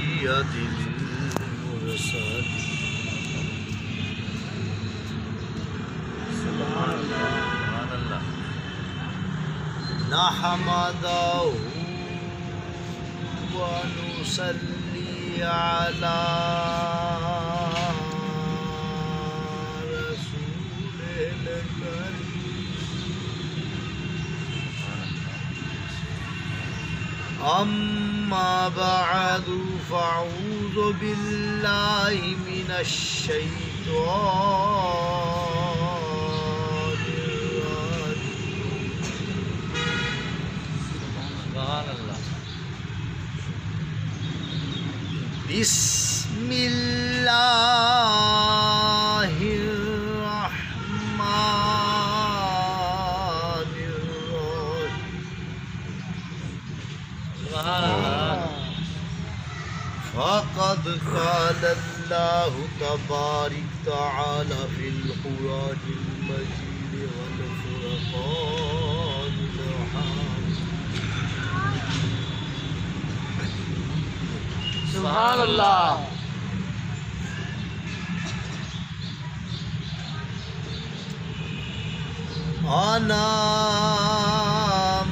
سيد المرسلين سبحان الله نحمده ونصلي على رسوله الكريم أما بعد فأعوذ بالله من الشيطان الرجيم سبحان الله بسم الله الرحمن الرحيم سبحان الله فقد قال الله تبارك وتعالى في القرآن المجيد والفرقان الحميد سبحان اللہ. أنا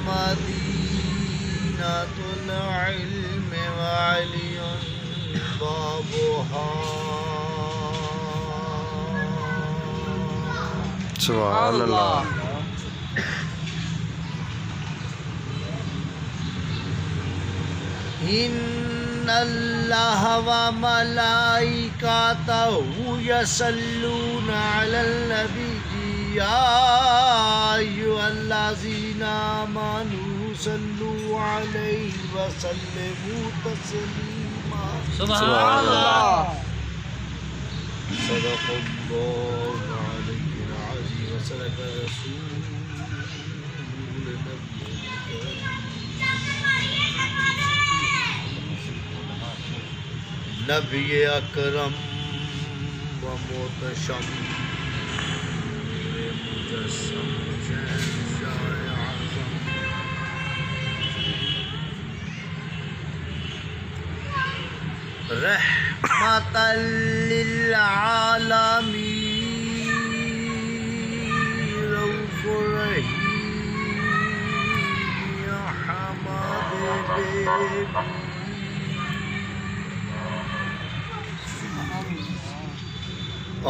مدينة العلم وعلي بابها سبحان اللہ. إن الله وملائكته يصلون على النبي يا أيها الذين آمنوا صلوا عليه وسلموا تسليما سبحان اللہ. صدق الله العلي العظيم وصدق رسول النبي الكريم نبی اکرم و محتشم مجسم شہنشاہ اعظم رحمت للعالمین رؤوف رحیم یا حمد بیبی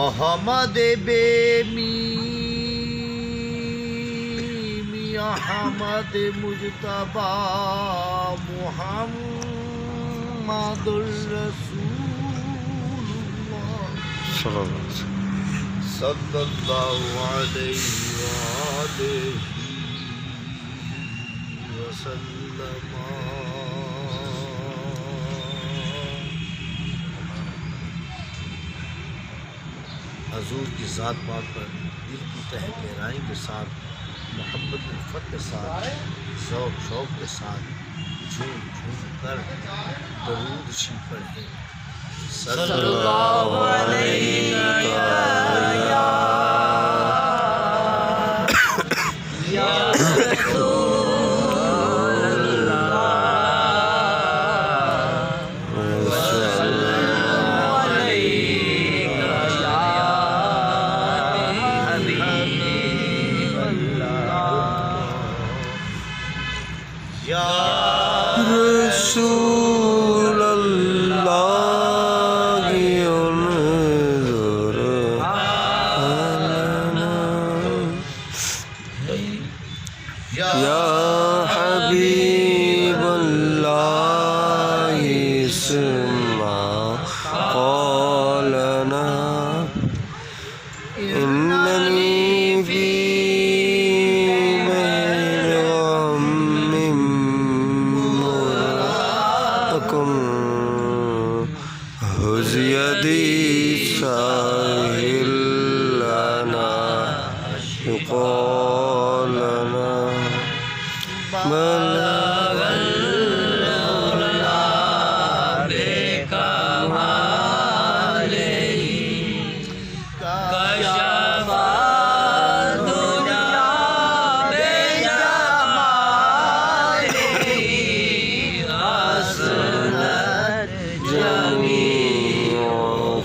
احمد بے میم احمد مجتبی محمد الرسول اللہ صلی اللہ علیہ وآلہ وسلم. حضور کی ذات پاک پر دل کی تہ گہرائی کے ساتھ محبت الفت کے ساتھ ذوق شوق کے ساتھ جھوم جھوم کر درود شریف پڑھیں. صلی اللہ علیہ رسول اللہ انظر یا حبیب اللہ اسمع قولنا اننی فی يدي ساهل لنا قولنا بلغ العلا بكماله كشف الدنيا بجماله أسند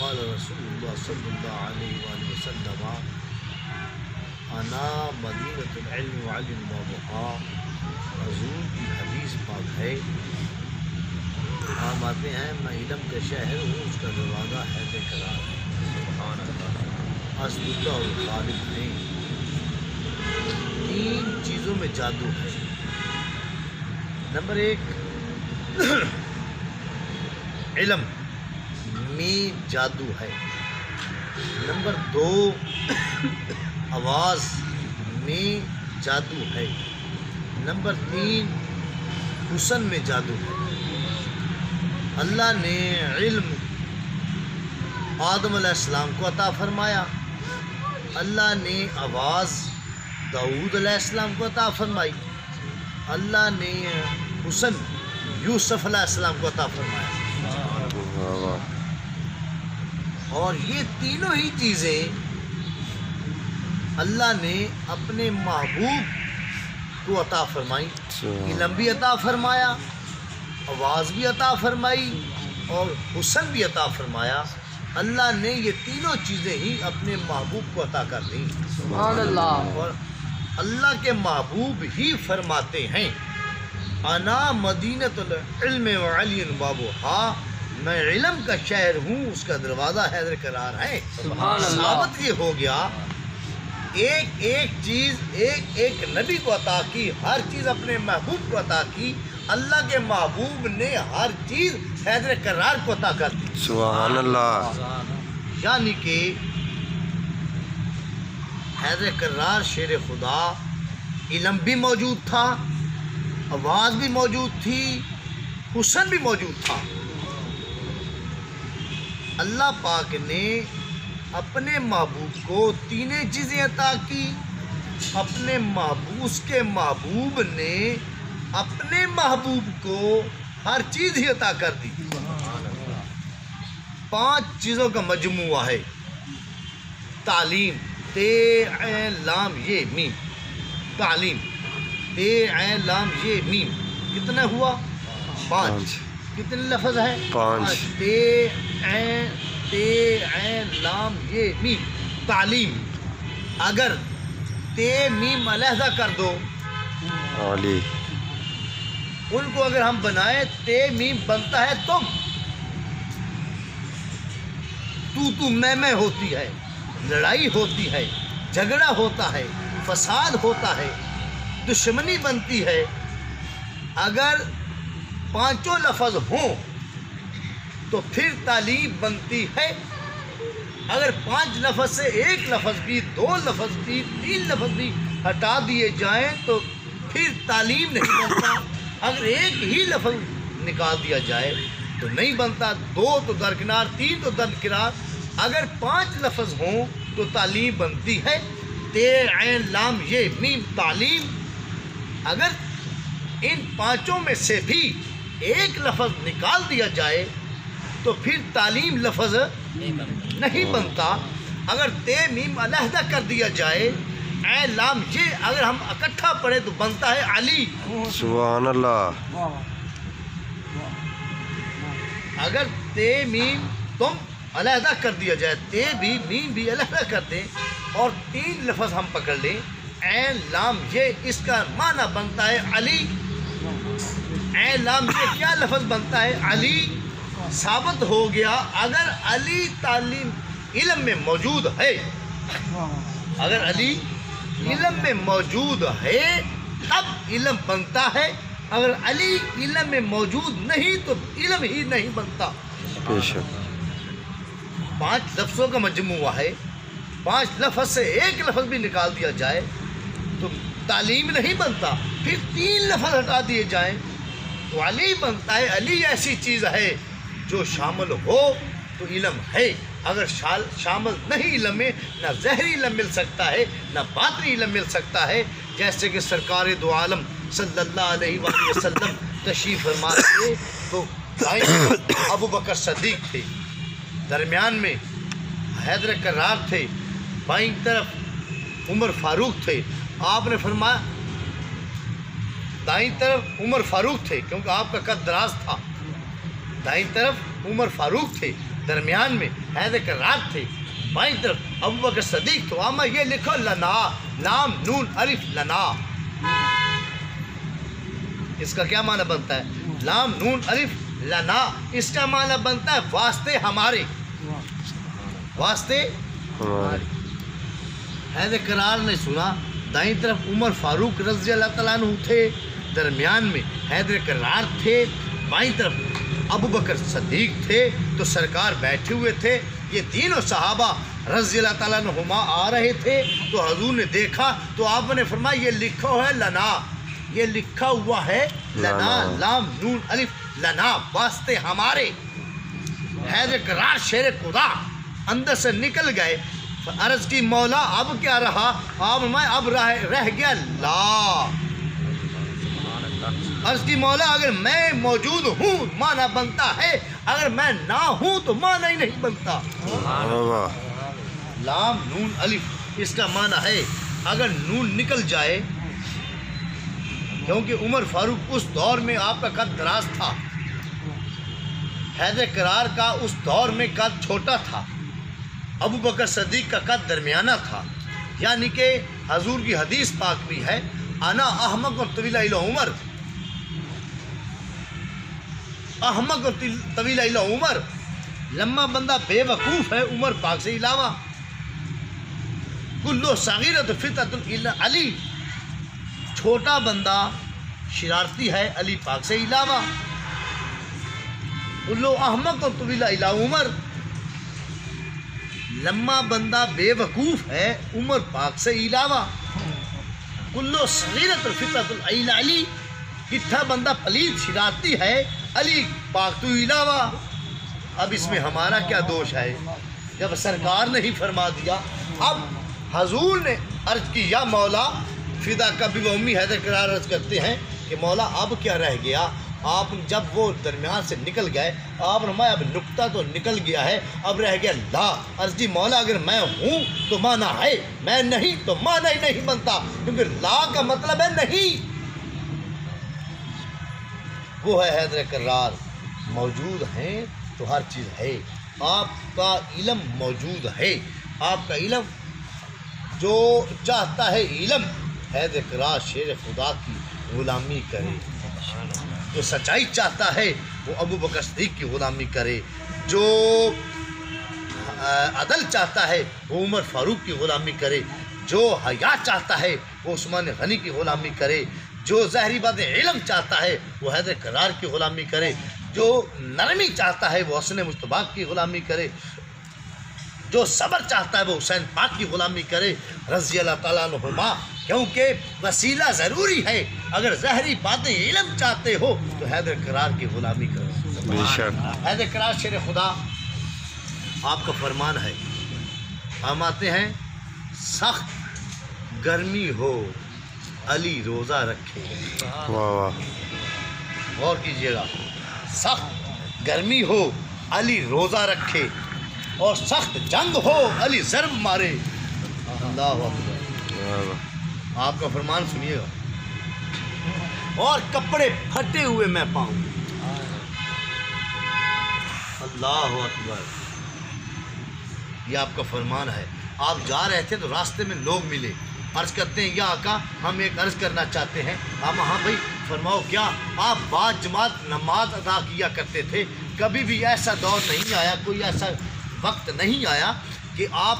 قال رسول اللہ صلی اللہ علیہ وآلہ وسلم انا مدینۃ العلم وعلم بابها، حضور کی حدیث پاک ہے، فرماتے ہیں میں علم کا شہر ہوں، اس کا دروازہ ہے بے قرار ہے۔ اسداللہ اور خالد نے تین چیزوں میں جادو ہے۔ نمبر 1 علم میں جادو ہے۔ نمبر 2 آواز میں جادو ہے۔ نمبر 3 حسن میں جادو ہے۔ اللہ نے علم آدم علیہ السلام کو عطا فرمایا، اللہ نے آواز داؤد علیہ السلام کو عطا فرمائی، اللہ نے حسن یوسف علیہ السلام کو عطا فرمایا۔ اور یہ تینوں ہی چیزیں اللہ نے اپنے محبوب کو عطا فرمائی۔ علم بھی عطا فرمایا، آواز بھی عطا فرمائی اور حسن بھی عطا فرمایا۔ اللہ نے یہ تینوں چیزیں ہی اپنے محبوب کو عطا کر دیں۔ سبحان اللہ۔ اور اللہ کے محبوب ہی فرماتے ہیں انا مدینۃ العلم وعلم بابها، میں علم کا شہر ہوں، اس کا دروازہ حیدر قرار ہے۔ سبحان اللہ۔ ثابت یہ ہو گیا ایک ایک چیز ایک ایک نبی کو عطا کی، ہر چیز اپنے محبوب کو عطا کی، اللہ کے محبوب نے ہر چیز حیدر قرار کو عطا کر دی۔ سبحان اللہ۔ یعنی کہ حیدر قرار شیر خدا، علم بھی موجود تھا، آواز بھی موجود تھی، حسن بھی موجود تھا۔ اللہ پاک نے اپنے محبوب کو تینیں چیزیں عطا کی، اپنے محبوب اس کے محبوب نے اپنے محبوب کو ہر چیز ہی عطا کر دی۔ 5 چیزوں کا مجموعہ ہے۔ تعلیم، تے عین لام یہ میم، تعلیم تے عین لام یہ میم، کتنا ہوا؟ 5۔ کتنے لفظ ہے؟ 5۔ تے عین لام یہ میم، تعلیم۔ اگر تے میم علیحدہ کر دو، علی ان کو اگر ہم بنائیں، تے میم بنتا ہے تم، تو میں ہوتی ہے، لڑائی ہوتی ہے، جھگڑا ہوتا ہے، فساد ہوتا ہے، دشمنی بنتی ہے۔ اگر 5 لفظ ہوں تو پھر تعلیم بنتی ہے۔ اگر 5 لفظ سے 1 لفظ بھی، 2 لفظ بھی، 3 لفظ بھی ہٹا دیے جائیں تو پھر تعلیم نہیں بنتا۔ اگر 1 ہی لفظ نکال دیا جائے تو نہیں بنتا، 2 تو درکنار، 3 تو درکنار۔ اگر 5 لفظ ہوں تو تعلیم بنتی ہے۔ تے عین لام یہ میم، تعلیم۔ اگر ان 5 میں سے بھی 1 لفظ نکال دیا جائے تو پھر تعلیم لفظ نہیں بنتا۔ اگر تے میم علیحدہ کر دیا جائے، عین لام یہ اگر ہم اکٹھا پڑھیں تو بنتا ہے علی۔ سبحان اللہ۔ اگر تے میم تم علیحدہ کر دیا جائے، تے بھی میم بھی علیحدہ کر دیں اور 3 لفظ ہم پکڑ لیں، عین لام یہ، اس کا معنی بنتا ہے علی۔ عین لام یہ کیا لفظ بنتا ہے؟ علی۔ ثابت ہو گیا اگر علی تعلیم علم میں موجود ہے، اگر علی علم میں موجود ہے تب علم بنتا ہے، اگر علی علم میں موجود نہیں تو علم ہی نہیں بنتا۔ بے شک 5 لفظوں کا مجموعہ ہے، 5 لفظ سے 1 لفظ بھی نکال دیا جائے تو تعلیم نہیں بنتا، پھر 3 لفظ ہٹا دیے جائیں تو علی بنتا ہے۔ علی ایسی چیز ہے جو شامل ہو تو علم ہے، اگر شامل نہیں علم میں، نہ ظاہری علم مل سکتا ہے نہ باطنی علم مل سکتا ہے۔ جیسے کہ سرکار دو عالم صلی اللہ علیہ وآلہ وسلم تشریف فرما تھے تو دائیں طرف ابو بکر صدیق تھے، درمیان میں حیدر کرار تھے، بائیں طرف عمر فاروق تھے۔ آپ نے فرمایا دائیں طرف عمر فاروق تھے کیونکہ آپ کا قد دراز تھا، دائیں طرف عمر فاروق تھے، درمیان میں حیدر کرار تھے، بائیں طرف ابو بکر صدیق تو آما یہ لکھو لنا، لام نون الف لنا، اس کا کیا معنی بنتا ہے؟ لام نون الف لنا، اس کا معنی بنتا ہے واسطے ہمارے، واسطے ہمارے۔ حیدر کرار نے سنا، دائیں طرف عمر فاروق رضی اللہ تعالیٰ عنہ تھے، درمیان میں حیدر کرار تھے، بائیں طرف ابو بکر صدیق تھے، تو سرکار بیٹھے ہوئے تھے، یہ تینوں صحابہ رضی اللہ تعالیٰ عنہما آ رہے تھے، تو حضور نے دیکھا تو آپ نے فرمایا یہ لکھا ہے لنا، یہ لکھا ہوا ہے لنا، لام نون الف لنا، واسطے ہمارے۔ حیدر کرار شیر خدا اندر سے نکل گئے، عرض کی مولا اب کیا رہا؟ آپ میں اب رہ گیا لا۔ عرض کی مولا اگر میں موجود ہوں معنی بنتا ہے، اگر میں نہ ہوں تو معنی ہی نہیں بنتا۔ لام نون الف اس کا معنی ہے اگر نون نکل جائے، کیونکہ عمر فاروق اس دور میں آپ کا قد دراز تھا، حیدر کرار کا اس دور میں قد چھوٹا تھا، ابو بکر صدیق کا قد درمیانہ تھا، یعنی کہ حضور کی حدیث پاک بھی ہے انا احمق اور طویل الی عمر، احمق اور طویل الی عمر، لمبا بندہ بے وقوف ہے عمر پاک سے علاوہ، کلو صغیرۃ فطرۃ الی علی، چھوٹا بندہ شرارتی ہے علی پاک سے علاوہ، کلو احمق اور طویل الی عمر، لمبا بندہ بے وقوف ہے عمر پاک سے علاوہ، کلو صغیرۃ فطرۃ الی علی، کتھا بندہ پلید شرارتی ہے علی پاک تو علاوہ۔ اب اس میں ہمارا کیا دوش ہے؟ جب سرکار نے ہی فرما دیا، اب حضور نے عرض کی یا مولا فدا کبھی و امی، حیدر کرار عرض کرتے ہیں کہ مولا اب کیا رہ گیا؟ آپ جب وہ درمیان سے نکل گئے، آپ فرمایا اب نقطہ تو نکل گیا ہے، اب رہ گیا لا۔ عرض کی مولا اگر میں ہوں تو معنی ہے، میں نہیں تو معنی ہی نہیں بنتا، کیونکہ لا کا مطلب ہے نہیں۔ وہ ہے حیدر کرار، موجود ہیں تو ہر چیز ہے، آپ کا علم موجود ہے، آپ کا علم جو چاہتا ہے علم، حیدر کرار شیر خدا کی غلامی کرے، جو سچائی چاہتا ہے وہ ابو بکر صدیق کی غلامی کرے، جو عدل چاہتا ہے وہ عمر فاروق کی غلامی کرے، جو حیا چاہتا ہے وہ عثمان غنی کی غلامی کرے، جو ظاہری بات علم چاہتا ہے وہ حیدر کرار کی غلامی کرے، جو نرمی چاہتا ہے وہ حسن مصطفیٰ کی غلامی کرے، جو صبر چاہتا ہے وہ حسین پاک کی غلامی کرے رضی اللہ تعالیٰ عنہما، کیونکہ وسیلہ ضروری ہے۔ اگر ظاہری باتیں علم چاہتے ہو تو حیدر کرار کی غلامی کرو۔ بے شک۔ حیدر کرار شیر خدا آپ کا فرمان ہے، ہم آتے ہیں سخت گرمی ہو علی روزہ رکھے، واہ واہ، غور کیجیے گا، سخت گرمی ہو علی روزہ رکھے، اور سخت جنگ ہو علی ضرب مارے۔ اللہ اکبر، واہ واہ، آپ کا فرمان سنیے گا، اور کپڑے پھٹے ہوئے میں پاؤں۔ اللہ اکبر، یہ آپ کا فرمان ہے۔ آپ جا رہے تھے تو راستے میں لوگ ملے، عرض کرتے ہیں یا آقا ہم ایک عرض کرنا چاہتے ہیں۔ ہاں بھائی فرماؤ کیا؟ آپ بعد جماعت نماز ادا کیا کرتے تھے، کبھی بھی ایسا دور نہیں آیا، کوئی ایسا وقت نہیں آیا کہ آپ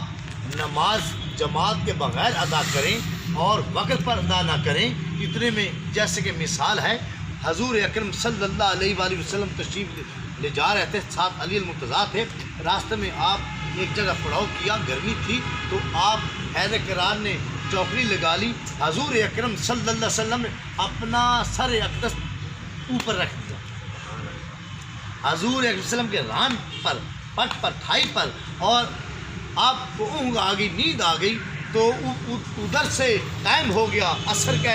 نماز جماعت کے بغیر ادا کریں اور وقت پر ادا نہ کریں۔ اتنے میں جیسے کہ مثال ہے، حضور اکرم صلی اللہ علیہ وآلہ وسلم تشریف لے جا رہے تھے، ساتھ علی المرتضیٰ تھے، راستے میں آپ ایک جگہ پڑاؤ کیا، گرمی تھی، تو آپ حیدر کرار نے چوکڑی لگا لی، حضور اکرم صلی اللہ علیہ وسلم نے اپنا سر اقدس اوپر رکھ دیا، حضور اکرم وسلم کے ران پر، پٹ پر، تھائی پر، اور آپ کو اونگ آ گئی، نیند آ گئی، تو ادھر سے ٹائم ہو گیا، عصر کا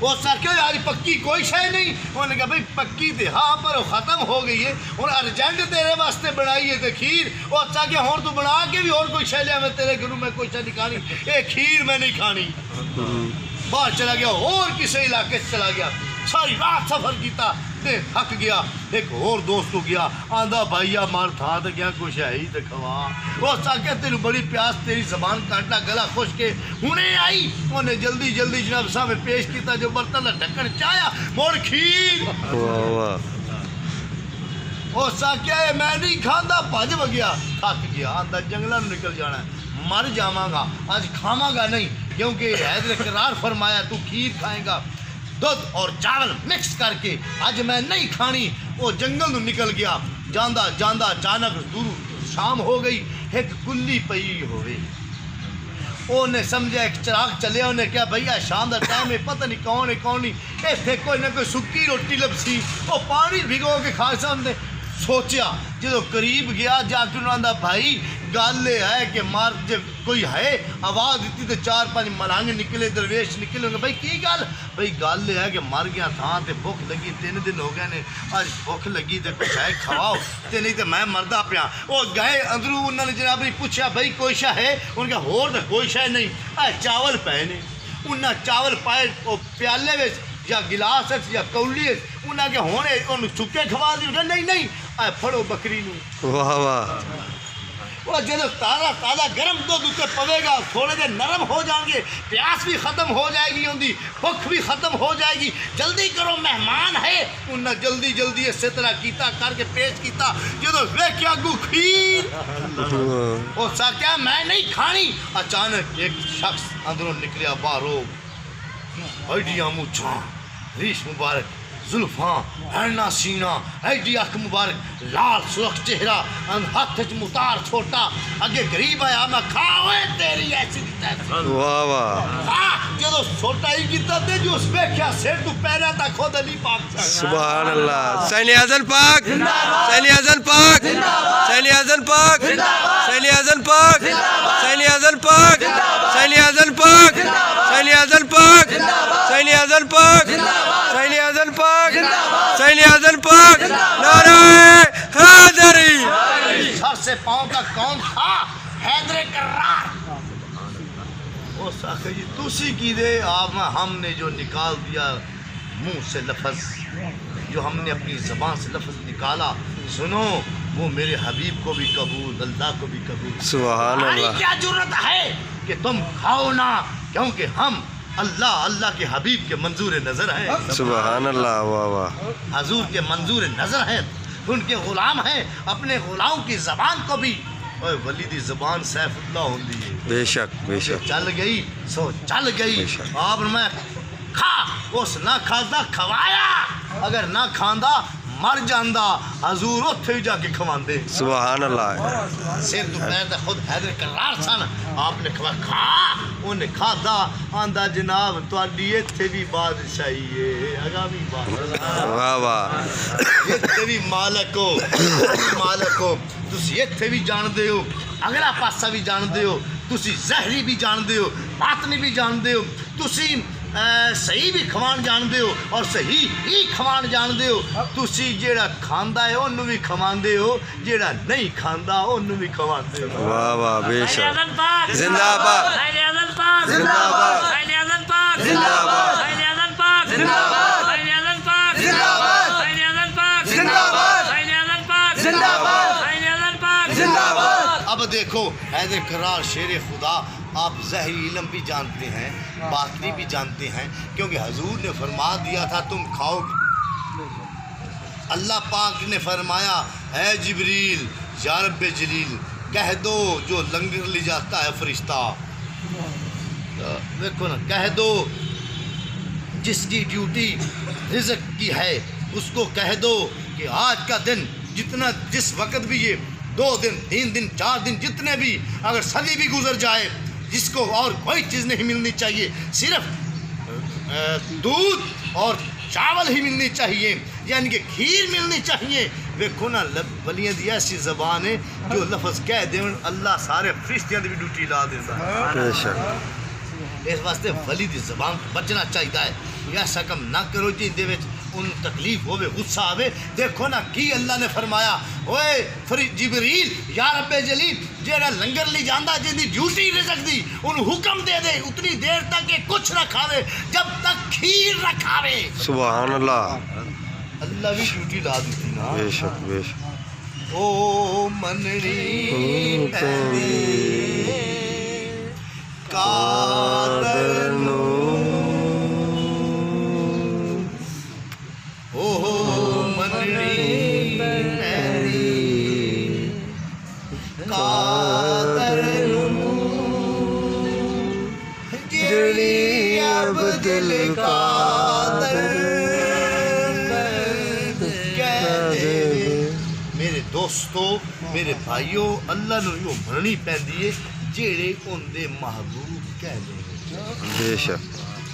وہ سر یار پکی کوئی شے نہیں. انہوں نے کہا بھائی پکی تے ہاں پر ختم ہو گئی ہے, ہوں ارجنٹ تیرے واسطے بنائی ہے تے کھیر. وہ اچھا کہ ہوں تو بنا کے بھی اور کوئی شے لیا, میں تیرے گھروں میں کوئی شے نہیں کھانی, یہ کھیر میں نہیں کھانی. باہر چلا گیا اور کسی علاقے چلا گیا, ساری رات سفر کیتا تے تھک گیا. ایک اور دوست کو گیا, آندا بھائی مار تھا تے گیا کچھ ہے ہی تے کھوا. وہ ساکے تینوں بڑی پیاس, تیری زبان کاٹا, گلا خشک کے ہنے آئی. انہیں جلدی جلدی جناب صاحب پیش کیتا, جو برتن دا ڈھکن چایا موڑ کھیر. واہ واہ. وہ ساکے میں نہیں کھاندا, بھج گیا, تھک گیا, آندا جنگلاں نکل جانا ہے, مر جاواں گا, آج کھاواں گا نہیں, کیونکہ حیدر قرار فرمایا تو کھیر کھائے گا دودھ اور چاول مکس کر کے, آج میں نہیں کھانی. وہ جنگل نو نکل گیا, جاندا جاندا اچانک دور شام ہو گئی, ایک کلی پئی ہوئے. انہیں سمجھا ایک چراغ چلے, انہیں کیا بھیا شام دا ٹائم ہے, پتہ نہیں کون ہے کون نہیں, ایتھے کوئی نہ کوئی سکی روٹی لبسی, وہ پانی بھگو کے کھا سامنے. سوچیا جدو قریب گیا جا کے انہوں نے بھائی گل یہ ہے کہ مار جب کوئی ہے آواز دیتی تو 4-5 ملانگ نکلے, درویش نکلے. بھائی کی گل؟ بھائی گل یہ ہے کہ مر گیا تھا تے بھوک لگی, 3 دن ہو گئے نے, آج بھوک لگی تے کچھ ہے کھواؤ تے نہیں تے میں مردا پیا. وہ گئے اندروں, انہوں نے جناب پوچھا بھائی کوئی شے ہے؟ انہوں نے کہا ہور تے کوئی شے نہیں, چاول پے نے. انہیں چاول پائے وہ پیالے میں یا گلاس یا کولی, انہیں کہ ہونے انہوں چکے کھوا دی. نہیں نہیں پھڑو بکری نو. واہ واہ. وہ جب تازہ گرم دودھ اتنے پوے گا, تھوڑے دیر نرم ہو جائیں گے, پیاس بھی ختم ہو جائے گی, ان کی بھوک بھی ختم ہو جائے گی. جلدی کرو مہمان ہے. انہیں جلدی جلدی اسی طرح کیتا, کر کے پیش کیتا. جدو ویکھیا گو کھیر, وہ کیا میں نہیں کھانی. اچانک ایک شخص اندروں نکلیا باہروں, ایڈیاں مونچھاں, ریش مبارک, زلفاں, ہرنا سینہ, ایڈی اکھ مبارک, لال سرخ چہرہ, ہاتھ چ متار چھوٹا, اگے غریب آیا میں کھاوے تیری ایسی تیسی. واہ واہ. جدو چھوٹا ہی کیتا تے جو اس ویکھیا سر تو پیرا تک خود علی پاک. سبحان اللہ. سین اعظم پاک, سین اعظم پاک, سین اعظم پاک, سین اعظم پاک, سین اعظم پاک, سین اعظم پاک, سین اعظم پاک, سین اعظم پاک, سین اعظم پاک, سین اعظم پاک. نعرہ حیدری. سر سے پاؤں کا کون تھا؟ حیدر کرار. وہ ساکھے جی تسی کی دے, آپ ہم نے جو نکال دیا منہ سے لفظ, جو ہم نے اپنی زبان سے لفظ نکالا, سنو وہ میرے حبیب کو بھی قبول, اللہ کو بھی قبول. سبحان اللہ. کیا جرت ہے کہ تم کھاؤ نہ, کیونکہ ہم اللہ کے حبیب کے منظور نظر ہیں. سبحان اللہ. واہ واہ. حضور کے منظور نظر ہیں, ان کے غلام ہیں. اپنے غلام کی زبان کو بھی, اوے ولی دی زبان سیف اللہ ہوندی ہے. بے شک بے شک. چل گئی سو چل گئی. بے شک. آپ میں کھا, اس نہ کھادا کھوایا, اگر نہ کھاندا مر جاندا, حضور اتھے جا کے کھواندے. سبحان اللہ. سر دوپہر دا خود حیدر کرار سن, آپ نے کھا, انہیں کھادا, آندا جناب تواڈی ایتھے بھی بادشاہی ہے, اگامی بادشاہ. واہ واہ. ایتھے بھی مالک ہو, مالک ہو, تسی ایتھے بھی جاندے ہو, اگلا پاسا بھی جاندے ہو, تسی ظاہری بھی جاندے ہو, باطنی بھی جاندے ہو, تسی صحیح بھی کھوان جاندے ہو اور صحیح ہی کھوان جاندے ہو. تسی جیڑا کھاندا ہے انہوں بھی کھواندے ہو, جیڑا نہیں کھاندا انہوں بھی کھواندے ہو. واہ واہ. بے سین شک. اعظم پاک زندہ باد. سین اعظم پاک زندہ باد. سین اعظم پاک زندہ باد. سین اعظم پاک زندہ باد. سین اعظم پاک زندہ باد. سین اعظم پاک زندہ باد. سین اعظم پاک زندہ باد. سین اعظم پاک زندہ باد. اب دیکھو حیدر کرار شیر خدا, آپ ظاہری علم بھی جانتے ہیں, باطنی بھی جانتے ہیں, کیونکہ حضور نے فرما دیا تھا تم کھاؤ گے. اللہ پاک نے فرمایا اے جبریل یا رب جلیل کہہ دو جو لنگر لے جاتا ہے فرشتہ, دیکھو نا, کہہ دو جس کی ڈیوٹی رزق کی ہے اس کو کہہ دو کہ آج کا دن جتنا, جس وقت بھی یہ 2 دن 3 دن 4 دن جتنے بھی, اگر صدی بھی گزر جائے, جس کو اور کوئی چیز نہیں ملنی چاہیے, صرف دودھ اور چاول ہی ملنی چاہیے, یعنی کہ کھیر ملنی چاہیے. دیکھو نا ولیاں دی ایسی زبان ہے جو لفظ کہہ دیں اللہ سارے فرشتیاں دی بھی ڈیوٹی لا دیتا ہے. بے شک. اس واسطے ولی دی زبان تو بچنا چاہیے ہے. ایسا کم نہ کرو جی دے وچ ان تکلیف ہوے غصہ آوے. دیکھو نا کی اللہ نے فرمایا اوئے جبریل یا رب جلیل جیڑا لنگر لی جاندا جن دی ڈیوٹی رزق دی ان حکم دے دے اتنی دیر تک کہ کچھ نہ کھاوے جب تک کھیر نہ کھاوے. سبحان اللہ. اللہ بھی ڈیوٹی لا دیتی نا. بے شک بے شک. او منڑی پیندی قادر نو او منڑی پیندی قادر نو جڑی عبدل قادر دوستو میرے بھائیو اللہ نو یوں مننی پیندی ہے جیڑے ان دے محبوب کہہ دے. بے شک.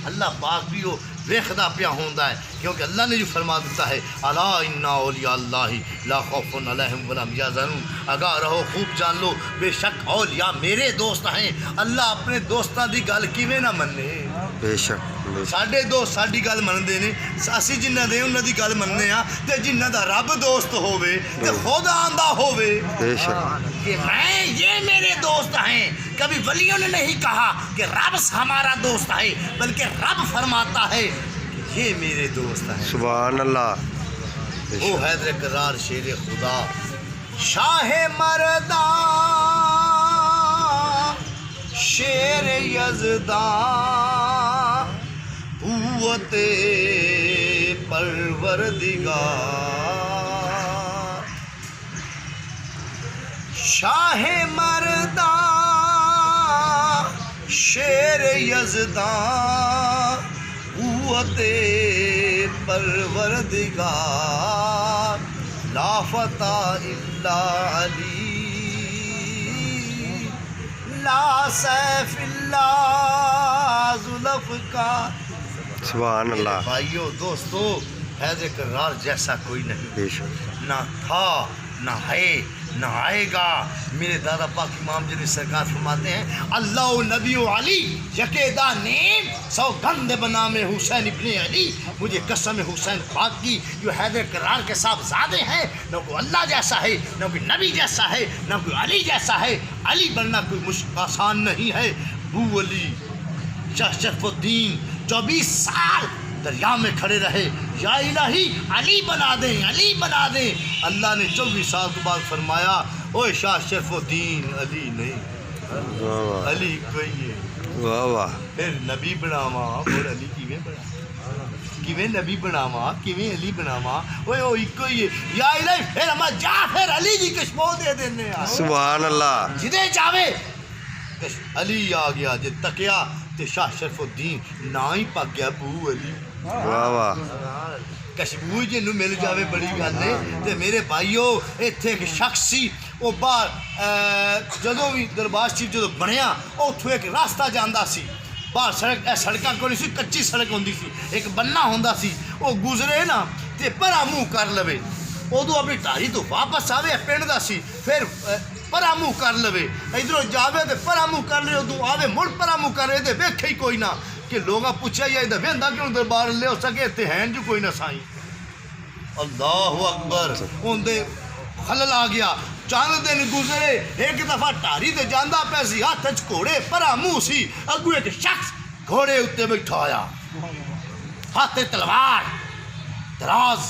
اللہ پاک بھی وہ ویکھدا پیا ہوندا ہے کیونکہ اللہ نے جو فرما دیتا ہے الا ان اولیاء اللہ لا خوف علیہم ولا هم یحزنون. آگاہ رہو خوب جان لو بے شک اولیاء میرے دوست ہیں. اللہ اپنے دوستاں دی گل کیویں نہ مننے. بے شک. ساڈے دوست ساڈی گل منتے ہیں اسی جنہ دے انہاں دی گل مننے ہاں تے جنہ دا رب دوست ہووے تے خود آندا ہووے بے شک کہ میں یہ میرے دوست ہیں. کبھی ولیوں نے نہیں کہا کہ رب ہمارا دوست ہے بلکہ رب فرماتا ہے کہ یہ میرے دوست ہیں. سبحان اللہ. او حیدر کرار شیر خدا شاہ مردان شیر یزدان قوت پروردگار شاہ مردان شیر یزدان قوت پروردگار لا فتح الا علی لا سیف الا ذوالفقار. سبحان اللہ. بھائیو دوستو حیدر کرار جیسا کوئی نہیں. بے شک. نہ تھا نہ ہے نہ آئے گا. میرے دادا پاک امام جنی سرکار فرماتے ہیں اللہ و نبی و علی یکیدہ نیم سوگند بنام حسین ابن علی. مجھے قسم حسین پاک کی جو حیدر کرار کے صاحبزادے ہیں نہ کوئی اللہ جیسا ہے نہ کوئی نبی جیسا ہے نہ کوئی علی جیسا ہے. علی بننا کوئی آسان نہیں ہے. بو علی شاہ شرف الدین 24 سال دریا میں کھڑے رہے یا الہی علی بنا دیں علی بنا دیں. اللہ نے 24 سال کے بعد فرمایا اوے شاہ شرف الدین علی نہیں علی کوئی ہے. واہ واہ. پھر نبی بناواں اور علی کیویں بنا کیویں نبی بناواں کیویں علی بناواں اوے او ایکو ہی ہے. یا الہی پھر ہم جا پھر علی دی کشمو دے دینے آ. سبحان اللہ. جدے جاوے علی آ گیا جے تکیا تے شاہ شرف الدین نا ہی پک گیا بو علی. واہ واہ. کشمیر جی نو مل جاوے بڑی گل ہے. تے میرے بھائیو ایتھے ایک شخص سی وہ باہر جدوں بھی دربار شریف جدوں بنیا اتھوں ایک راستہ جاندا سی باہر سڑک سڑکاں کوئی نہیں سی کچی سڑک ہوندی سی ایک بننا ہوندا سی وہ گزرے نا تے پرا منہ کر لوے ادو اپنی ٹاری تو واپس آوے پنڈ دا سی پھر پرا منہ کر لوے ادھروں جاوے تے پرا منہ کر لے ادو آوے مڑ پرا منہ کر رہے تے ویکھے ہی کوئی نہ کہ لوگاں پوچھا یا ادھر ویندا کیوں دربار لے ہو سکے تے ہیں جو کوئی نہ سائیں. اللہ اکبر. اندے خلل آ گیا. چند دن گزرے ایک دفعہ ٹاری تے جاندا پیا سی ہاتھ وچ گھوڑے پرا منہ سی اگو ایک شخص گھوڑے اتے بیٹھا آیا ہاتھ تلوار دراز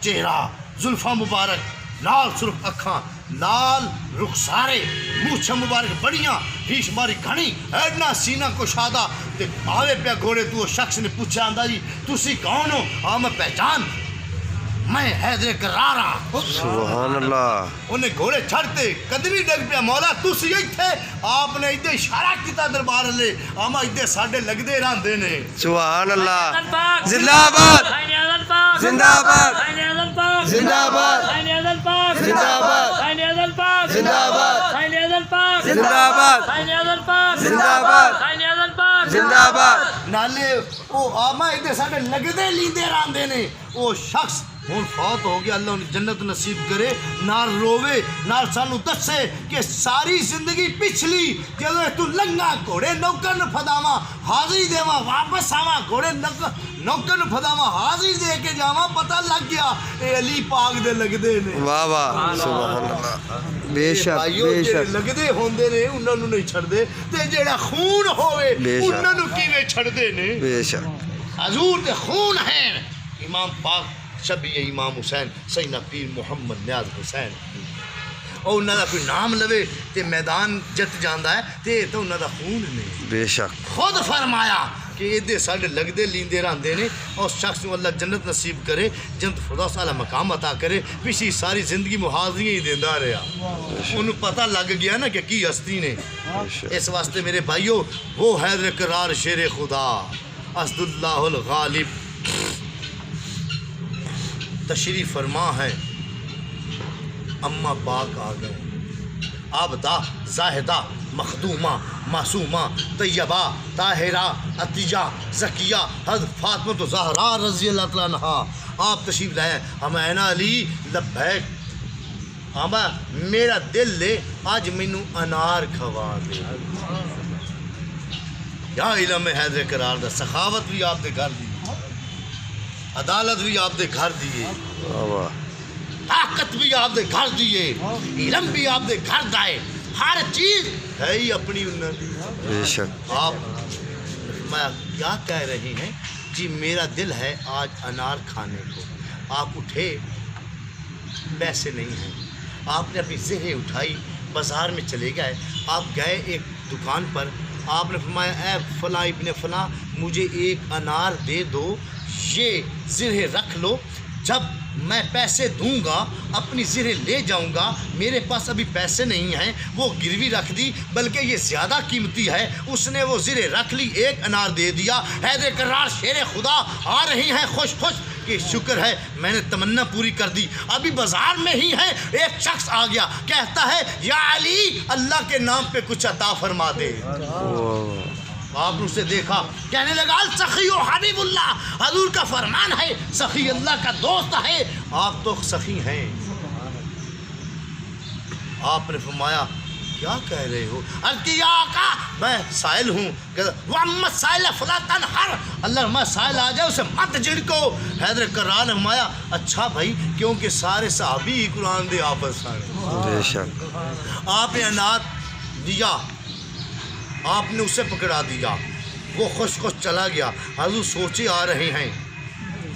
چہرہ زلفاں مبارک لال سرخ اکھاں لال رخسارے مونچھاں مبارک بڑیاں ریش ماری گھنی ایڈنا سینہ کشادہ تے آوے پیا گھوڑے تو شخص نے پوچھا آندا جی تسی کون ہو؟ میں پہچان میں حیدر کرار ہاں. سبحان اللہ. انہیں گھوڑے چھڑتے قدمی ڈگ پیا مولا تسی ایتھے آپ نے ادھے اشارہ کیتا دربار لے آما ادھے ساڈے لگدے رہندے نے. سبحان اللہ. زندہ آباد زندہ آباد زندہ آباد زندہ آباد زندہ آباد زندہ آباد زندہ آباد زندہ آباد. نالے او آما ادھے ساڈے لگدے لیندے رہندے نے. وہ شخص ہوں فوت ہو گیا، اللہ انہیں جنت نصیب کرے، نہ روے نہ سانو دسے کہ ساری زندگی پچھلی جدو تو لنگا گھوڑے نوکر نو پھداواں حاضری دیواں واپس آواں گھوڑے نوکر نو پھداواں حاضری دے کے جاواں، پتہ لگ گیا اے علی پاک دے لگدے نے۔ واہ واہ سبحان اللہ، بے شک بے شک، لگدے ہوندے نے انہاں نو نہیں چھڑدے، تے جیڑا خون ہوئے بے شک، انہاں نو کیویں چھڑدے نے؟ بے شک، حضور دے خون ہیں۔ امام پاک شبیہ امام حسین سیدنا پیر محمد نیاز حسین، اور انہاں دا کوئی نام لوے تے میدان جت جاندا ہے تے انہاں دا خون نہیں۔ بے شک، خود فرمایا کہ ایدے ساڈے لگدے لیندے رہندے نے، اور شخص نو اللہ جنت نصیب کرے، جنت فردوس اعلیٰ مقام عطا کرے، پچھلی ساری زندگی محاذریاں ہی دیندا رہا، انہوں پتہ لگ گیا نا کہ کی ہستی نے۔ اس واسطے میرے بھائیو، وہ حیدر کرار شیر خدا اسد اللہ الغالب تشریف فرما ہے، اما پاک آ گئے، عابدہ زاہدہ مخدومہ معصومہ طیبہ طاہرہ عتیجہ زکیہ حضرت فاطمہ زہرا رضی اللہ تعالیٰ عنہا آپ تشریف لائے۔ ہمائنا علی لبیک، ہما میرا دل لے آج مینوں انار کھوا دے، یا علم حیدر کرار دا، سخاوت بھی آپ دے گھر دی، عدالت بھی آپ دے گھر دیے، واہ واہ، طاقت بھی آپ دے گھر دیے، علم بھی آپ دے گھر دائے، ہر چیز ہے ہی اپنی انہوں نے۔ بے شک، آپ میں کیا کہہ رہے ہیں جی میرا دل ہے آج انار کھانے کو، آپ اٹھے، پیسے نہیں ہیں، آپ نے اپنی ذہن اٹھائی، بازار میں چلے گئے، آپ گئے ایک دکان پر، آپ نے فرمایا اے فلاں ابن فلاں مجھے ایک انار دے دو، یہ زرہ رکھ لو، جب میں پیسے دوں گا اپنی زرہ لے جاؤں گا، میرے پاس ابھی پیسے نہیں ہیں، وہ گروی رکھ دی، بلکہ یہ زیادہ قیمتی ہے، اس نے وہ زرہ رکھ لی، ایک انار دے دیا۔ حیدر کرار شیر خدا آ رہی ہیں خوش خوش کہ شکر ہے میں نے تمنا پوری کر دی۔ ابھی بازار میں ہی ہے، ایک شخص آ گیا، کہتا ہے یا علی اللہ کے نام پہ کچھ عطا فرما دے۔ آپ نے اسے دیکھا، کہنے لگا السخی و حبیب اللہ، حضور کا فرمان ہے سخی اللہ کا دوست ہے، آپ تو سخی ہیں۔ آپ نے فرمایا کیا کہہ رہے ہو؟ عرض کی یا آقا میں سائل ہوں، وَأَمَّا السَّائِلَ فَلَا تَنْهَرْ، اللہ میں سائل آ جائے اسے مت جھڑکو۔ حیدر کرار نے فرمایا اچھا بھائی، کیونکہ سارے صحابی ہی قرآن دے آپس ہیں۔ بے شک، آپ نے انار دیا، آپ نے اسے پکڑا دیا، وہ خوش خوش چلا گیا۔ حضور سوچے آ رہے ہیں،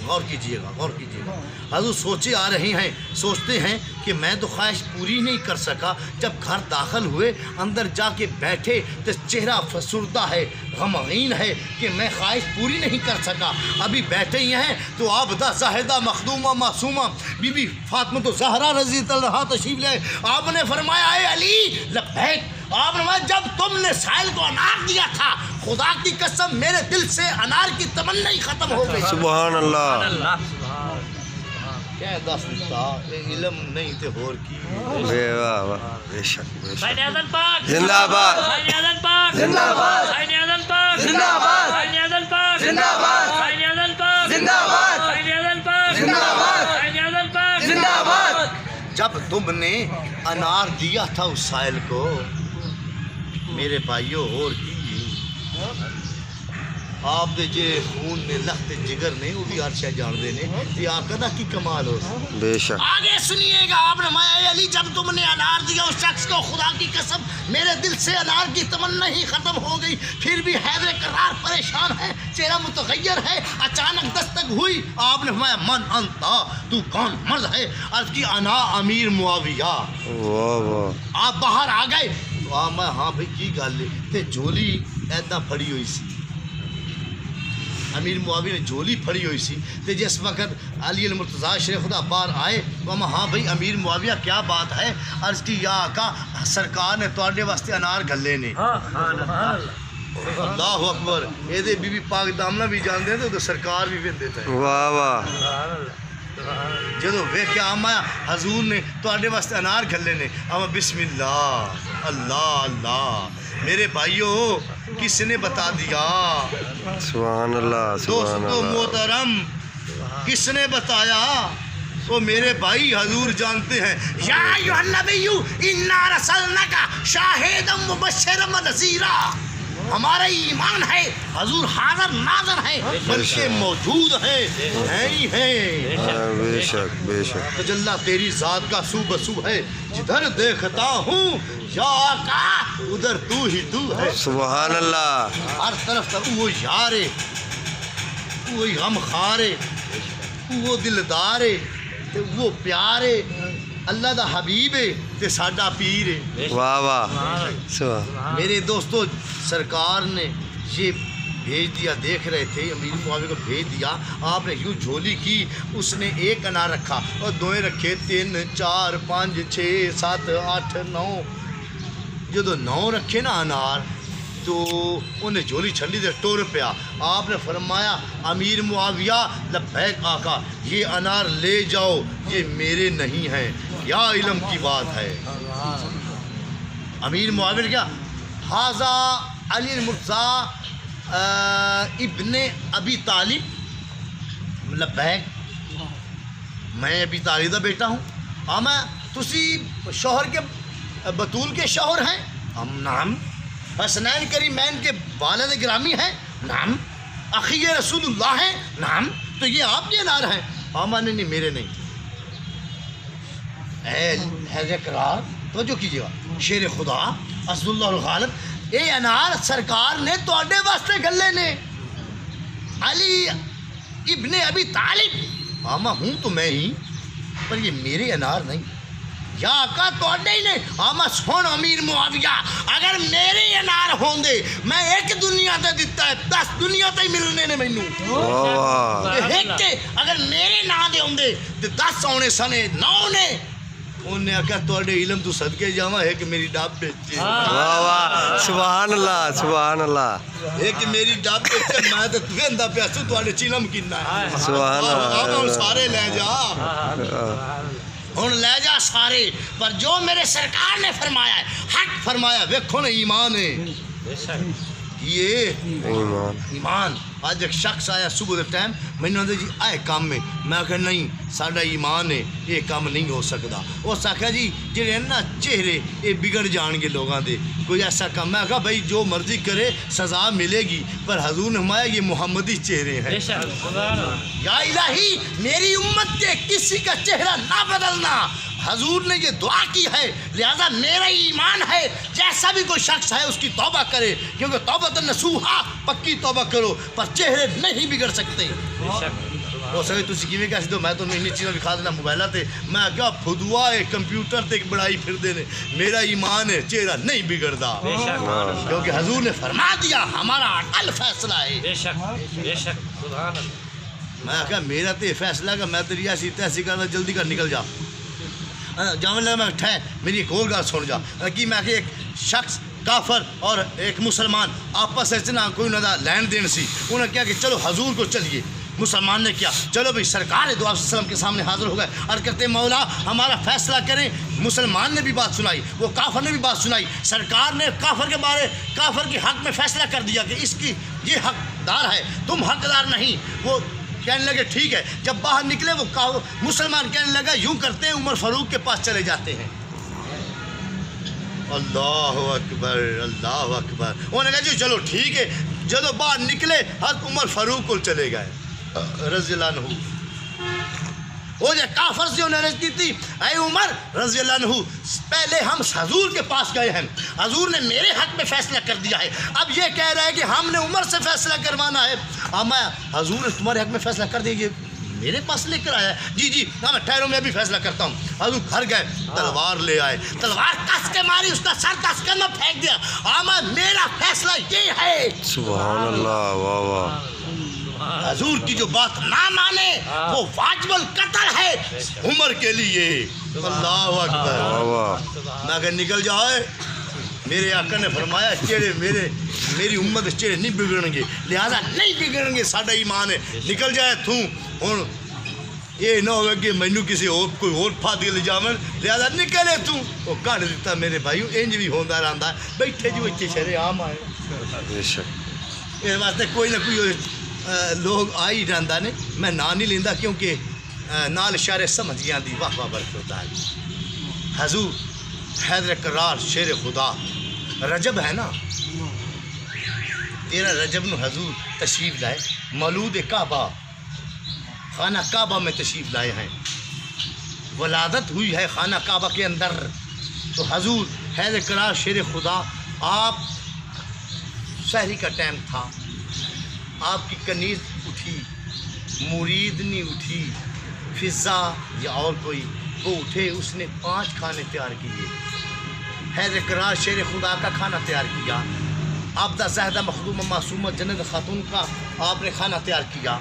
غور کیجئے گا غور کیجئے گا، حضور سوچے آ رہے ہیں، سوچتے ہیں کہ میں تو خواہش پوری نہیں کر سکا، جب گھر داخل ہوئے اندر جا کے بیٹھے تو چہرہ فسردہ ہے، غمگین ہے کہ میں خواہش پوری نہیں کر سکا، ابھی بیٹھے ہی ہیں تو عابدہ زاہدہ مخدومہ معصومہ بی بی فاطمہ زہرا رضی اللہ عنہا تشریف لائے۔ آپ نے فرمایا اے علی لبیک، آپ نے فرمایا جب تم نے سائل کو انار دیا تھا، خدا کی قسم میرے دل سے انار کی تمنا ہی ختم ہو گئی۔ سبحان اللہ، کیا دس دیتا علم نہیں تے اور کی۔ بے واہ واہ، بے شک بے شک، سید اعظم پاک زندہ آباد، سید اعظم پاک زندہ آباد، سید اعظم پاک زندہ آباد، سید اعظم پاک زندہ آباد، سید اعظم پاک زندہ آباد، سید اعظم پاک زندہ آباد، سید اعظم پاک زندہ آباد۔ جب تم نے انار دیا تھا اس سائل کو میرے بھائیوں اور کی آپ دے جے خون نے لخت جگر نے وہ بھی عرشہ جان دے نے یہ آقا دا کی کمال ہو۔ بے شک، آگے سنیے گا، آپ نے فرمایا اے علی جب تم نے انار دیا اس شخص کو، خدا کی قسم میرے دل سے انار کی تمنا ہی ختم ہو گئی، پھر بھی حیدر کرار پریشان ہے، چہرہ متغیر ہے، اچانک دستک ہوئی۔ آپ نے فرمایا من انتا، تو کون مرد ہے؟ عرض کی انا امیر معاویہ۔ واہ واہ، آپ باہر آ گئے تو میں ہاں بھائی کی گل ہے تے جھولی ایدا پھڑی ہوئی سی، امیر معاویہ نے جھولی پھڑی ہوئی سی تے جس وقت علی المرتضیٰ شیر خدا باہر آئے تو ہاں بھائی امیر معاویہ کیا بات ہے؟ عرض کی یا آقا سرکار نے تواڈے واسطے انار گھلے نے۔ اللہ اکبر، اے دے بی بی پاک دامنا بھی جاندے تے سرکار بھی ویندے تے۔ واہ واہ، جدو ویکھیا آمایا حضور نے تواڈے واسطے انار گھلے نے، آما بسم اللہ اللہ اللہ۔ میرے بھائیو کس نے بتا دیا؟ سبحان اللہ، سبحان دوستو اللہ، محترم کس نے بتایا؟ وہ میرے بھائی حضور جانتے ہیں یا ایھا النبی انا رسلناک شاہدا مبشرا ونذیرا. ہمارا ایمان ہے حضور حاضر ناظر ہے بلکہ موجود ہے ہی ہے. بے شک بے شک. تجلی تیری ذات کا سو بسو ہے جدھر دیکھتا ہوں یا آقا ادھر تو ہی تو ہے. سبحان اللہ. ہر طرف تو وہ یارے وہی غم خارے وہ دلدارے وہ پیارے اللہ دا حبیب ہے تے ساڈا پیر ہے. واہ واہ. سبحان. میرے دوستو سرکار نے یہ بھیج دیا, دیکھ رہے تھے امیر معاویہ کو بھیج دیا, آپ نے یوں جھولی کی, اس نے ایک انار رکھا اور دوئیں رکھے 3 4 5 6 7 8 9. جدو 9 رکھے نا انار تو انہیں جھولی چھلی دے ٹور پیا. آپ نے فرمایا امیر معاویہ لبیک آقا یہ انار لے جاؤ یہ میرے نہیں ہیں, یا علم کی بات ہے. امیر معاویہ نے کیا حاذا علی المرتضی ابن ابی طالب لبیک میں ابی طالب کا بیٹا ہوں. میں تسی شوہر کے بطول کے شوہر ہیں؟ ہم نام. حسنین کریمین کے والد گرامی ہیں؟ نام. اخی رسول اللہ ہیں؟ نام. تو یہ آپ کے انار ہیں؟ نے نہیں میرے نہیں. اے اقرار توجہ کیجیے گا, شیر خدا اسد اللہ الغالب, اے انار سرکار نے توڑے واسطے گلے نے. علی ابن ابی طالب ہوں تو میں ہی, پر یہ میرے انار نہیں. یا آقا توڑے ہی نہیں. سن امیر معاویہ اگر میرے انار ہوں دے میں ایک دنیا تے دیتا ہے 10 دنیا تے ملنے نے مینوں. ایک اگر میرے نہ دے ہوں دے 10 آنے سنے 9 نے. انہیں آخیا توڑے علم تو صدقے جاواں ایک میری ڈب بیچے. واہ واہ. سبحان اللہ سبحان اللہ. ایک میری ڈب بیچے میں تے ویندا پیا سو توڑے چلم کنا ہے. سبحان اللہ. سارے لے جا ہن لے جا سارے, پر جو میرے سرکار نے فرمایا ہے حق فرمایا. ویکھو نا ایمان ہے یہ ایمان. آج ایک شخص آیا صبح کے ٹائم میں نے جی آئے کام میں, میں آخیا نہیں ساڈا ایمان ہے یہ کام نہیں ہو سکتا. اس آخیا جی جڑے نا چہرے یہ بگڑ جان گے لوگاں دے, کوئی ایسا کام. میں آخیا بھائی جو مرضی کرے سزا ملے گی, پر حضور نے فرمایا یہ محمدی چہرے ہیں. یا الہی میری امت کے کسی کا چہرہ نہ بدلنا. حضور نے یہ دعا کی ہے, لہذا میرا ایمان ہے جیسا بھی کوئی شخص ہے اس کی توبہ کرے, کیونکہ توبۃ نصوحا پکی توبہ کرو, پر چہرے نہیں بگڑ سکتے. ہو سکے تسی کیویں کہہ دو میں تو انہی چیزاں دکھا دینا موبائلاں تے, میں کیا فدوا ہے کمپیوٹر تے بڑائی پھردے نے. میرا ایمان ہے چہرہ نہیں بگڑتا, کیونکہ حضور نے فرما دیا ہمارا اٹل فیصلہ ہے. بے شک بے شک سبحان اللہ. میں کہا میرا تے فیصلہ کہ میں تیری ایسی تیسی کرنا جلدی کر نکل جا. جامع لگا میں ٹھہ میری ایک اور گل سن جا کہ میں کہ ایک شخص کافر اور ایک مسلمان آپس نہ کوئی انہوں کا لین دین سی. انہوں نے کہا کہ چلو حضور کو چلیے. مسلمان نے کیا چلو بھائی سرکار دو آپ وسلم کے سامنے حاضر ہو گئے, عرض کرتے مولا ہمارا فیصلہ کریں. مسلمان نے بھی بات سنائی, وہ کافر نے بھی بات سنائی. سرکار نے کافر کے بارے کافر کے حق میں فیصلہ کر دیا کہ اس کی یہ حقدار ہے تم حقدار نہیں. وہ کہنے لگے ٹھیک ہے. جب باہر نکلے وہ مسلمان کہنے لگا یوں کرتے ہیں عمر فاروق کے پاس چلے جاتے ہیں. اللہ اکبر اللہ اکبر. انہوں نے کہا جی چلو ٹھیک ہے. جب باہر نکلے حضرت عمر فاروق کو چلے گئے رضی اللہ عنہ. وہ جو کافر سے انہوں نے عرض کی تھی اے عمر رضی اللہ عنہ پہلے ہم حضور کے پاس گئے ہیں, حضور نے میرے حق میں فیصلہ کر دیا ہے, اب یہ کہہ رہا ہے کہ ہم نے عمر سے فیصلہ کروانا ہے. میں حضور نے تمہارے حق میں فیصلہ کر دیا, یہ میرے پاس لے کر آیا ہے. جی جی میں ٹھہرو میں بھی فیصلہ کرتا ہوں. حضور گھر گئے تلوار لے آئے, تلوار کس کے ماری اس کا سر کس کے میں پھینک دیا. میرا فیصلہ یہ ہے. سبحان اللہ. واہ واہ. حضور کی جو بات نہ مانے وہ واجب القتل ہے عمر کے لیے. اللہ اکبر. میں کہ نکل جائے. میرے آقا نے فرمایا چہرے میری امت چہرے نہیں بگڑیں گے, لہذا نہیں بگڑیں گے, ساڈا ایمان ہے. نکل جائے ہوں یہ نہ ہوگا کہ مینو کسی اور کوئی اور پھاد لے جاون, لہذا نکلے وہ کٹ دیتا. میرے بھائیو انج بھی ہوتا رہتا ہے. بیٹھے جو اتنے شرے عام آئے اس واسطے کوئی نہ کوئی لوگ آ ہی جانا نے. میں نا نہیں لینا کیونکہ نال اشارے سمجھ گیا دی واہ واہ برکت حضور حیدر کرار شیر خدا رجب ہے نا 13 رجب نو حضور تشریف لائے مولود کعبہ خانہ کعبہ میں تشریف لائے ہیں ولادت ہوئی ہے خانہ کعبہ کے اندر تو حضور حیدر کرار شیر خدا آپ شہری کا ٹائم تھا آپ کی کنیز اٹھی مرید نہیں اٹھی فضا یا اور کوئی وہ اٹھے اس نے 5 کھانے تیار کیے حیدر کرار شیر خدا کا کھانا تیار کیا عابدہ زاہدہ مخدومہ معصومہ جنت خاتون کا آپ نے کھانا تیار کیا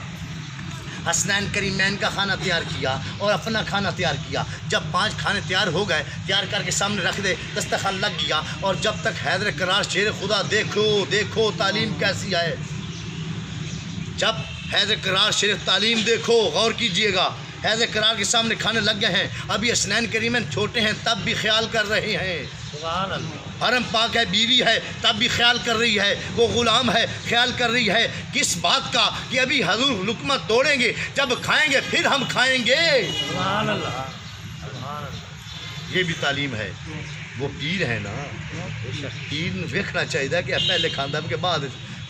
حسنین کریمین کا کھانا تیار کیا اور اپنا کھانا تیار کیا جب 5 کھانے تیار ہو گئے تیار کر کے سامنے رکھ دے دسترخوان لگ گیا اور جب تک حیدر کرار شیر خدا دیکھو تعلیم کیسی ہے جب حیدر کرار شیر تعلیم دیکھو غور کیجئے گا حیدر کرار کے سامنے کھانے لگ گئے ہیں ابھی حسنین کریمین چھوٹے ہیں تب بھی خیال کر رہے ہیں سبحان اللہ حرم پاک ہے بیوی ہے تب بھی خیال کر رہی ہے وہ غلام ہے خیال کر رہی ہے کس بات کا کہ ابھی حضور لقمہ توڑیں گے جب کھائیں گے پھر ہم کھائیں گے سبحان اللہ سبحان اللہ یہ بھی تعلیم ہے وہ پیر ہے نا پیر نے ویکھنا چاہیے کہ پہلے خاندان کے بعد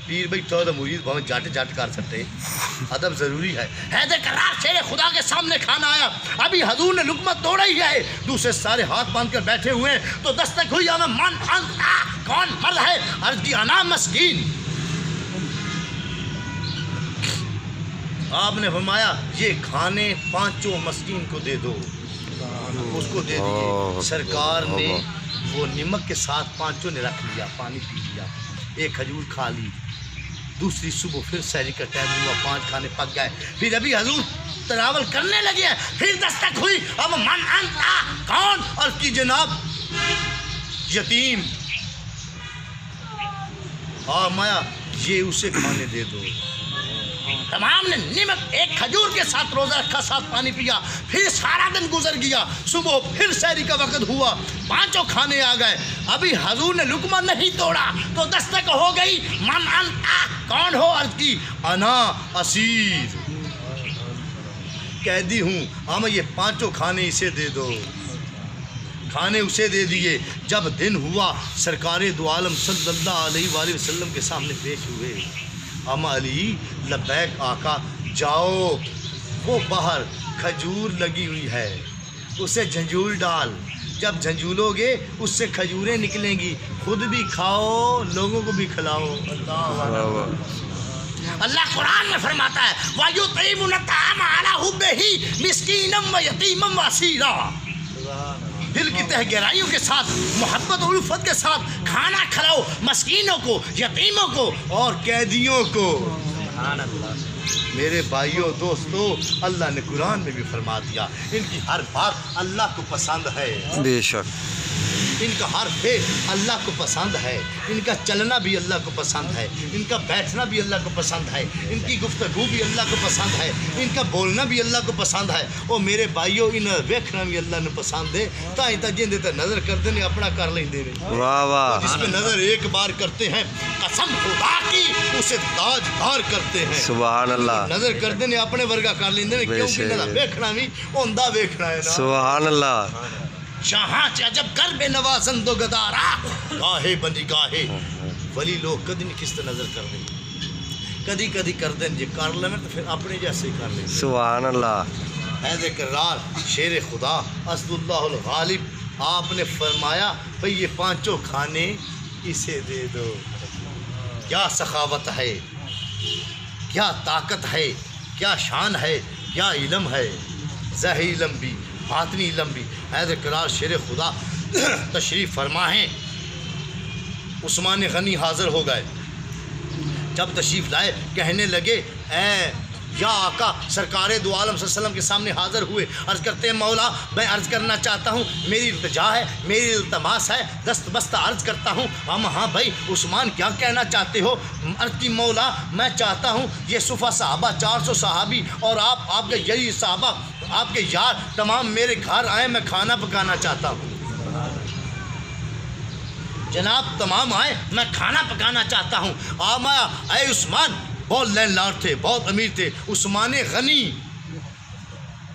پیر بھائی تو مرید بھائی جٹ کر سکتے ادب ضروری ہے حیدر کرار شیر خدا کے سامنے کھانا آیا ابھی حضور نے لقمہ توڑا ہی ہے دوسرے سارے ہاتھ باندھ کر بیٹھے ہوئے ہیں تو دستک ہوئی ہمیں من کون مرد ہے عرض کی انا مسکین آپ نے فرمایا یہ کھانے 5 مسکین کو دے دو اس کو دے دیے سرکار نے وہ نمک کے ساتھ 5 نے رکھ لیا پانی پی لیا ایک کھجور کھا لی دوسری صبح پھر سحری کا ٹائم ہوا 5 کھانے پک گئے پھر ابھی حضور تناول کرنے لگے ہیں پھر دستک ہوئی اب من انتا کون اور کی جناب یتیم اور مایا یہ اسے کھانے دے دو تمام نے نمک ایک کھجور کے ساتھ روزہ رکھا ساتھ پانی پیا پھر سارا دن گزر گیا صبح پھر سحری کا وقت ہوا 5 کھانے آ گئے ابھی حضور نے لقمہ نہیں توڑا تو دستک ہو گئی من انتا کون ہو عرض کی انا اسیر قیدی ہوں ہمیں یہ 5 کھانے اسے دے دو کھانے اسے دے دیے جب دن ہوا سرکار دو عالم صلی اللہ علیہ وآلہ وسلم کے سامنے پیش ہوئے اما علی لبیک آقا جاؤ وہ باہر کھجور لگی ہوئی ہے اسے جھنجھول ڈال جب جھنجھولو گے اس سے کھجوریں نکلیں گی خود بھی کھاؤ لوگوں کو بھی کھلاؤ اللہ قرآن میں فرماتا ہے وَيُطْعِمُونَ الطَّعَامَ عَلَىٰ حُبِّهِ مِسْكِينًا وَيَتِيمًا وَأَسِيرًا دل کی تہ گہرائیوں کے ساتھ محبت اور الفت کے ساتھ کھانا کھلاؤ مسکینوں کو یتیموں کو اور قیدیوں کو سبحان اللہ میرے بھائیوں دوستو اللہ نے قرآن میں بھی فرما دیا ان کی ہر بات اللہ کو پسند ہے بے شک ان کا ہر فعل اللہ کو پسند ہے ان کا چلنا بھی اللہ کو پسند ہے ان کا بیٹھنا بھی اللہ کو پسند ہے ان کی گفتگو بھی اللہ کو پسند ہے ان کا بولنا بھی اللہ کو پسند ہے اور میرے بھائیوں ان ویکھنا بھی اللہ نے پسند ہے تائیں تا جن دیتا نظر کرتے ہیں اپنا کر لیں دے واہ واہ جس پہ نظر ایک بار کرتے ہیں قسم خدا کی اسے تاجدار کرتے ہیں سبحان اللہ نظر کرتے ہیں اپنے ورگا کر لیں دے کیونکہ نظر ویکھنا بھی اوندا ویکھنا ہے نا سبحان اللہ شاہاں چ عجب کر بے نوازند و گدارا گاہے بندی گاہے ولی لوگ کدی نہیں کس طرح نظر کر دیں کدی کدی کر دیں جی کر لیں تو پھر اپنے جیسے ہی کر لیں سبحان اللہ حیدر کرار شیر خدا اسد اللہ الغالب آپ نے فرمایا بھئی یہ 5 کھانے اسے دے دو کیا سخاوت ہے کیا طاقت ہے کیا شان ہے کیا علم ہے ظاہری علم بھی باطنی علم بھی حیدر کرار شیر خدا تشریف فرما ہیں عثمان غنی حاضر ہو گئے جب تشریف لائے کہنے لگے اے یا آقا سرکار دو عالم صلی اللہ علیہ وسلم کے سامنے حاضر ہوئے عرض کرتے ہیں مولا میں عرض کرنا چاہتا ہوں میری التجا ہے میری التماس ہے دست بستہ عرض کرتا ہوں ہاں بھائی عثمان کیا کہنا چاہتے ہو عرض کی مولا میں چاہتا ہوں یہ صفحہ صحابہ 400 صحابی اور آپ کے یہی صحابہ آپ کے یار تمام میرے گھر آئے میں کھانا پکانا چاہتا ہوں جناب تمام آئے میں کھانا پکانا چاہتا ہوں آمایا اے عثمان بہت لینڈ لارڈ تھے بہت امیر تھے عثمان غنی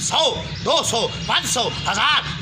100, 200, 500, 1000,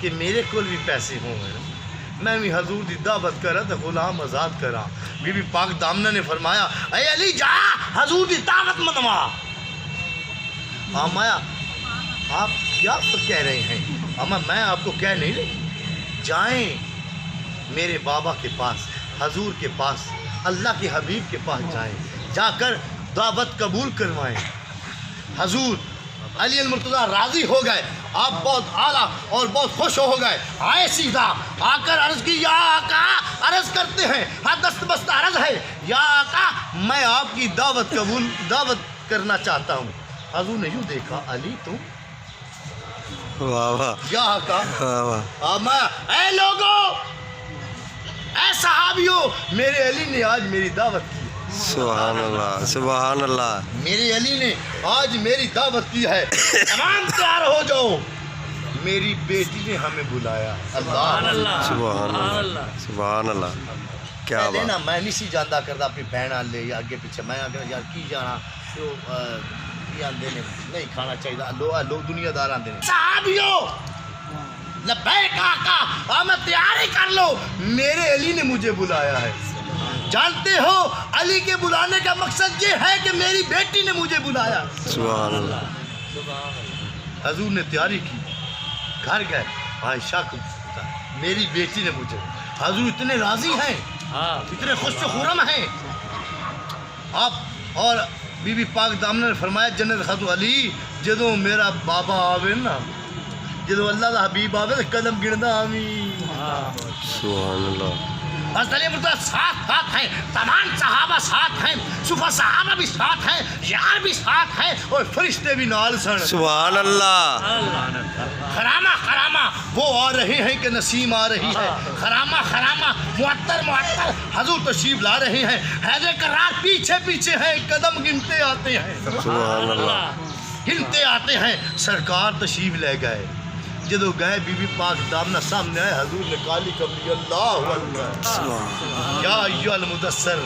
کہ میرے کو بھی پیسے ہوں میں بھی حضور دی دعوت کرا تو غلام آزاد کرا بی بی پاک دامنہ نے فرمایا اے علی جا حضور دی دعوت منوا آمایا آپ کیا کہہ رہے ہیں اما میں آپ کو کہہ نہیں رہی جائیں میرے بابا کے پاس حضور کے پاس اللہ کے حبیب کے پاس جائیں جا کر دعوت قبول کروائیں حضور علی المرتضیٰ راضی ہو گئے آپ بہت اعلیٰ اور بہت خوش ہو گئے آئے سیدھا آ کر عرض کی یا آقا عرض کرتے ہیں ہاں دست بست عرض ہے یا آقا میں آپ کی دعوت کرنا چاہتا ہوں حضور نے یوں دیکھا علی تم واہ واہ یا آقا واہ واہ اے لوگو اے صحابیوں میرے علی نے آج میری دعوت کی سبحان اللہ سبحان اللہ میرے علی نے آج میری دعوت کی ہے تمام تیار ہو جاؤ میری بیٹی نے ہمیں بلایا اللہ سبحان اللہ سبحان اللہ کیا میں بات میں نہیں سی جانا کرتا اپنی بہن لے یا اگے پیچھے میں آگے یار کی جانا تو آدھے نے نہیں کھانا چاہیے لوگ دنیا دار آدھے صحابیوں لبیک آقا میں تیاری کر لو میرے علی نے مجھے بلایا ہے جانتے ہو علی کے بلانے کا مقصد یہ ہے کہ میری بیٹی نے مجھے بلایا سبحان اللہ حضور نے تیاری کی گھر گئے عائشہ کو میری بیٹی نے مجھے حضور اتنے راضی ہیں اتنے خوش و خرم ہیں آپ اور بی بی پاک دامنہ نے فرمایا جنت خاتو علی جدوں میرا بابا آوے نا جدوں اللہ دا حبیب آوے تو قدم گردا آمین سبحان اللہ حضرت علی مرتضیٰ ساتھ ہیں تمام صحابہ ساتھ ہیں صفحہ صحابہ بھی ساتھ ہیں یار بھی ساتھ ہیں اور فرشتے بھی نال سن سبحان اللہ خرامہ وہ آ رہے ہیں کہ نسیم آ رہی ہے خرامہ معطر حضور تشریف لا رہے ہیں حیدر کرار پیچھے ہیں قدم گنتے آتے ہیں سبحان اللہ گنتے آتے ہیں سرکار تشریف لے گئے جدو گئے بی بی پاک دامنہ سامنے آئے حضور نے کالی کبری اللہ اکبر یا ایھا المدثر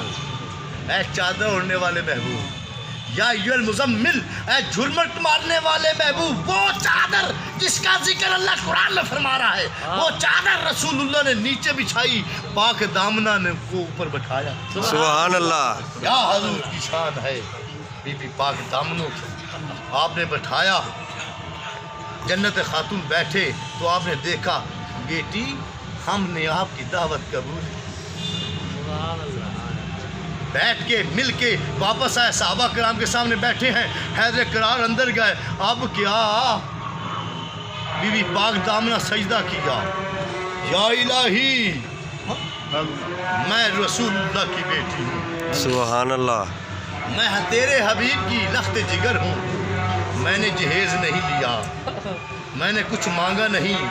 اے چادر اڑنے والے محبوب یا ایھا المزمل اے جھرمٹ مارنے والے محبوب وہ چادر جس کا ذکر اللہ قرآن میں فرما رہا ہے وہ چادر رسول اللہ نے نیچے بچھائی پاک دامنہ نے کو اوپر بٹھایا سبحان اللہ کیا حضور کی شان ہے بی بی پاک دامنوں کی آپ نے بٹھایا جنت خاتون بیٹھے تو آپ نے دیکھا بیٹی ہم نے آپ کی دعوت قبول بیٹھ کے مل کے واپس آئے صحابہ کرام کے سامنے بیٹھے ہیں حیدر کرار اندر گئے اب کیا بی بی پاک دامنہ سجدہ کیا یا الہی میں رسول اللہ کی بیٹی ہوں سبحان اللہ میں تیرے حبیب کی لخت جگر ہوں میں نے جہیز نہیں لیا میں نے کچھ مانگا نہیں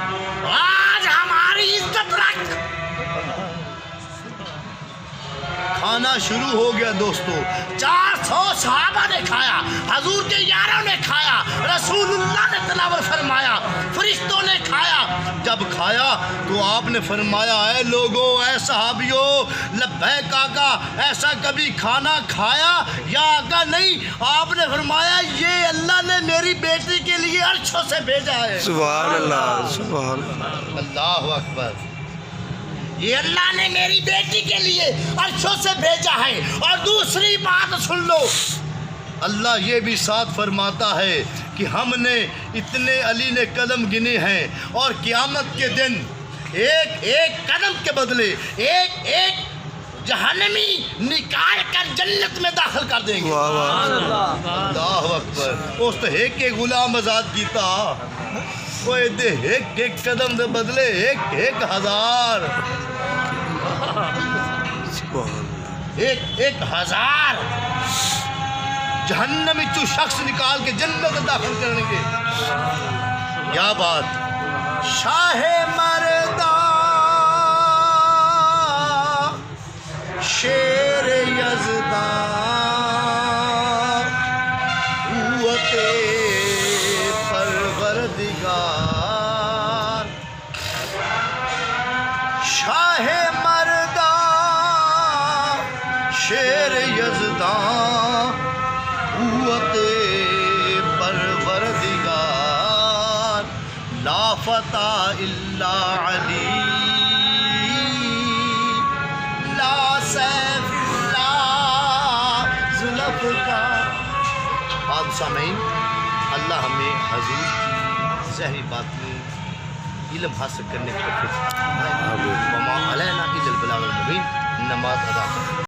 آج ہماری عزت رکھ کھانا شروع ہو گیا دوستو 400 صحابہ نے کھایا حضور کے یاروں نے کھایا رسول اللہ نے تناول فرمایا فرشتوں نے کھایا جب کھایا تو آپ نے فرمایا اے لوگوں اے صحابیوں لبیک آقا ایسا کبھی کھانا کھایا یا آقا نہیں آپ نے فرمایا یہ اللہ نے میری بیٹی کے لیے عرشوں سے بھیجا ہے سبحان اللہ سبحان اللہ اکبر یہ اللہ نے میری بیٹی کے لیے عرشوں سے بھیجا ہے اور دوسری بات سن لو اللہ یہ بھی ساتھ فرماتا ہے کہ ہم نے اتنے علی نے قدم گنے ہیں اور قیامت کے دن ایک قدم کے بدلے ایک جہنمی نکال کر جنت میں داخل کر دیں گے اللہ اکبر اس تو ایک غلام آزاد کیتا وہ ایک قدم دے بدلے ایک ہزار ایک ہزار جہنمی چو شخص نکال کے جنت داخل کرنے کے کیا بات شاہ مردہ شیر یزدان قوت پروردگار شاہ مردہ شیر یزدان قوت پروردگار لا قوة إلا علی لا سیف لا ذوالفقار۔ بعد سامعین، اللہ ہمیں حضور کی ظاہری باطنی علم حاصل کرنے کی توفیق عطا فرمائے۔